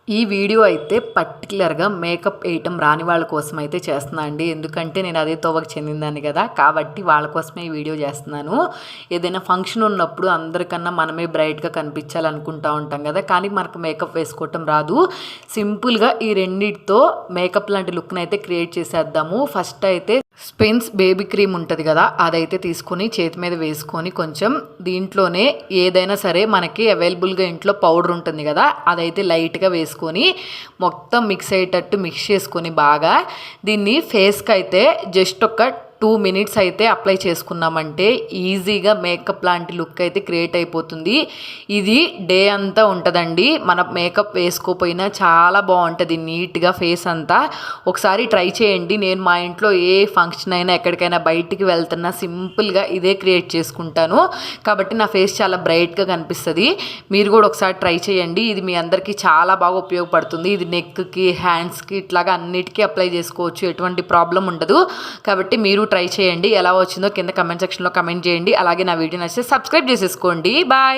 ఈ వీడియో అయితే పర్టికులర్‌గా మేకప్ ఏయటం రాని వాళ్ళ కోసం అయితే చేస్తున్నా అండి. ఎందుకంటే నేను అదే తోవకు చెందినదాన్ని కదా! కాబట్టి వాళ్ళ కోసమే ఈ వీడియో చేస్తున్నాను. ఏదైనా ఫంక్షన్ ఉన్నప్పుడు అందరికన్నా మనమే బ్రైట్‌గా కనిపించాలనుకుంటా ఉంటాం కదా! కానీ మనకు మేకప్ వేసుకోవటం రాదు. సింపుల్‌గా ఈ రెండిటితో మేకప్ లాంటి లుక్‌ని అయితే క్రియేట్ చేసేద్దాము. ఫస్ట్ అయితే స్పెన్స్ బేబీ క్రీమ్ ఉంటుంది కదా, అదైతే తీసుకొని చేతి మీద వేసుకొని కొంచెం దీంట్లోనే ఏదైనా సరే మనకి అవైలబుల్గా ఇంట్లో పౌడర్ ఉంటుంది కదా, అదైతే లైట్గా వేసుకొని మొత్తం మిక్స్ అయ్యేటట్టు మిక్స్ చేసుకొని బాగా దీన్ని ఫేస్కి అయితే జస్ట్ ఒక 2 మినిట్స్ అయితే అప్లై చేసుకున్నామంటే ఈజీగా మేకప్ లాంటి లుక్ అయితే క్రియేట్ అయిపోతుంది. ఇది డే అంతా ఉంటుందండి. మన మేకప్ వేసుకోపోయినా చాలా బాగుంటుంది నీట్గా ఫేస్ అంతా. ఒకసారి ట్రై చేయండి. నేను మా ఇంట్లో ఏ ఫంక్షన్ అయినా ఎక్కడికైనా బయటికి వెళ్తున్నా సింపుల్గా ఇదే క్రియేట్ చేసుకుంటాను కాబట్టి నా ఫేస్ చాలా బ్రైట్గా కనిపిస్తుంది. మీరు కూడా ఒకసారి ట్రై చేయండి. ఇది మీ అందరికీ చాలా బాగా ఉపయోగపడుతుంది. ఇది నెక్కి, హ్యాండ్స్కి ఇట్లాగా అన్నిటికీ అప్లై చేసుకోవచ్చు. ఎటువంటి ప్రాబ్లం ఉండదు. కాబట్టి మీరు ట్రై చేయండి. ఎలా వచ్చిందో కింద కమెంట్ సెక్షన్లో కమెంట్ చేయండి. అలాగే నా వీడియో నచ్చితే సబ్స్క్రైబ్ చేసేసుకోండి. బాయ్.